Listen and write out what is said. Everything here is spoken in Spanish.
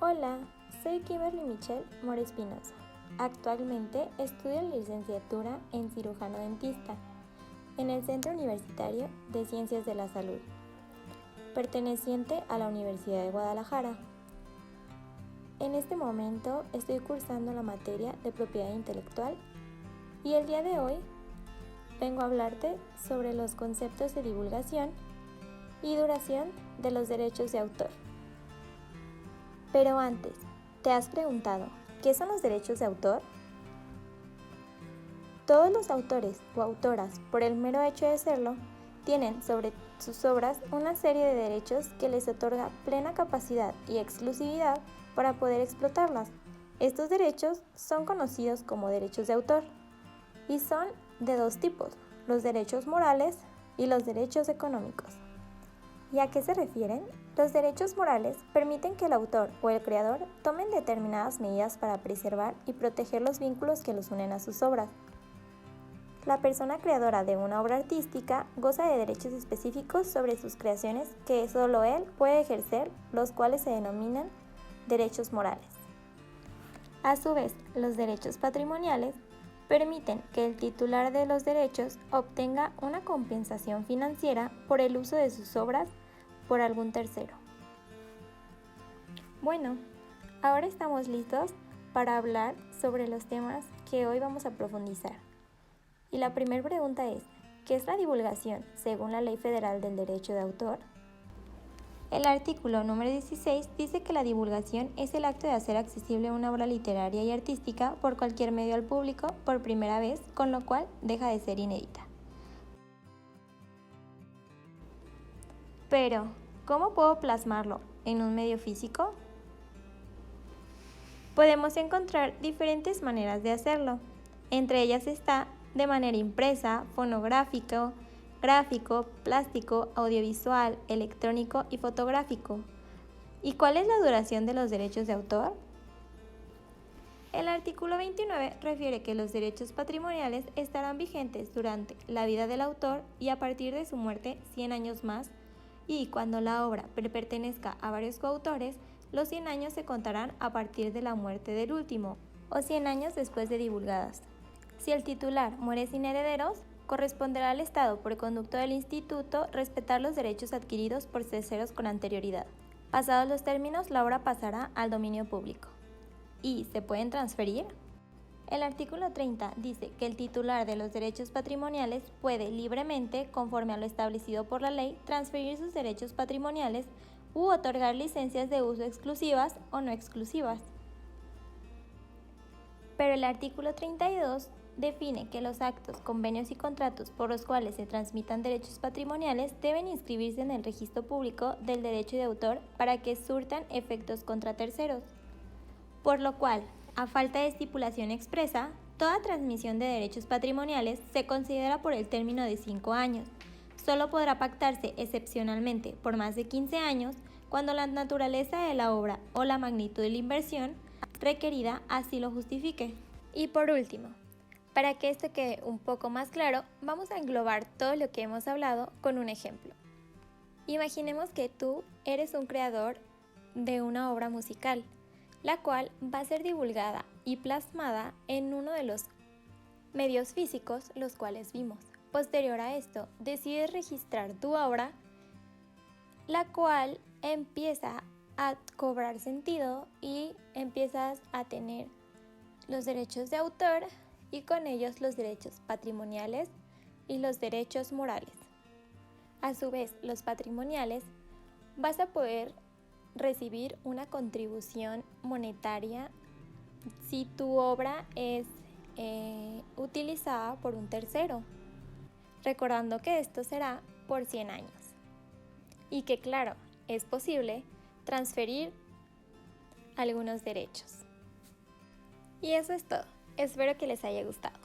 Hola, soy Kimberly Michelle More Espinosa. Actualmente estudio la licenciatura en cirujano dentista en el Centro Universitario de Ciencias de la Salud, perteneciente a la Universidad de Guadalajara. En este momento estoy cursando la materia de propiedad intelectual y el día de hoy vengo a hablarte sobre los conceptos de divulgación y duración de los derechos de autor. Pero antes, ¿te has preguntado qué son los derechos de autor? Todos los autores o autoras, por el mero hecho de serlo, tienen sobre sus obras una serie de derechos que les otorga plena capacidad y exclusividad para poder explotarlas. Estos derechos son conocidos como derechos de autor y son de dos tipos, los derechos morales y los derechos económicos. ¿Y a qué se refieren? Los derechos morales permiten que el autor o el creador tomen determinadas medidas para preservar y proteger los vínculos que los unen a sus obras. La persona creadora de una obra artística goza de derechos específicos sobre sus creaciones que solo él puede ejercer, los cuales se denominan derechos morales. A su vez, los derechos patrimoniales permiten que el titular de los derechos obtenga una compensación financiera por el uso de sus obras por algún tercero. Bueno, ahora estamos listos para hablar sobre los temas que hoy vamos a profundizar. Y la primera pregunta es, ¿qué es la divulgación según la Ley Federal del Derecho de Autor? El artículo número 16 dice que la divulgación es el acto de hacer accesible una obra literaria y artística por cualquier medio al público por primera vez, con lo cual deja de ser inédita. Pero, ¿cómo puedo plasmarlo en un medio físico? Podemos encontrar diferentes maneras de hacerlo. Entre ellas está de manera impresa, fonográfico, gráfico, plástico, audiovisual, electrónico y fotográfico. ¿Y cuál es la duración de los derechos de autor? El artículo 29 refiere que los derechos patrimoniales estarán vigentes durante la vida del autor y a partir de su muerte 100 años más, y cuando la obra pertenezca a varios coautores, los 100 años se contarán a partir de la muerte del último, o 100 años después de divulgadas. Si el titular muere sin herederos, corresponderá al Estado por conducto del Instituto respetar los derechos adquiridos por terceros con anterioridad. Pasados los términos, la obra pasará al dominio público. ¿Y se pueden transferir? El artículo 30 dice que el titular de los derechos patrimoniales puede libremente, conforme a lo establecido por la ley, transferir sus derechos patrimoniales u otorgar licencias de uso exclusivas o no exclusivas. Pero el artículo 32 define que los actos, convenios y contratos por los cuales se transmitan derechos patrimoniales deben inscribirse en el registro público del derecho de autor para que surtan efectos contra terceros. Por lo cual, a falta de estipulación expresa, toda transmisión de derechos patrimoniales se considera por el término de 5 años. Solo podrá pactarse excepcionalmente por más de 15 años cuando la naturaleza de la obra o la magnitud de la inversión requerida así lo justifique. Y por último, para que esto quede un poco más claro, vamos a englobar todo lo que hemos hablado con un ejemplo. Imaginemos que tú eres un creador de una obra musical, la cual va a ser divulgada y plasmada en uno de los medios físicos los cuales vimos. Posterior a esto, decides registrar tu obra, la cual empieza a cobrar sentido y empiezas a tener los derechos de autor y con ellos los derechos patrimoniales y los derechos morales. A su vez, los patrimoniales vas a poder recibir una contribución monetaria si tu obra es utilizada por un tercero, recordando que esto será por 100 años y que claro, es posible transferir algunos derechos. Y eso es todo, espero que les haya gustado.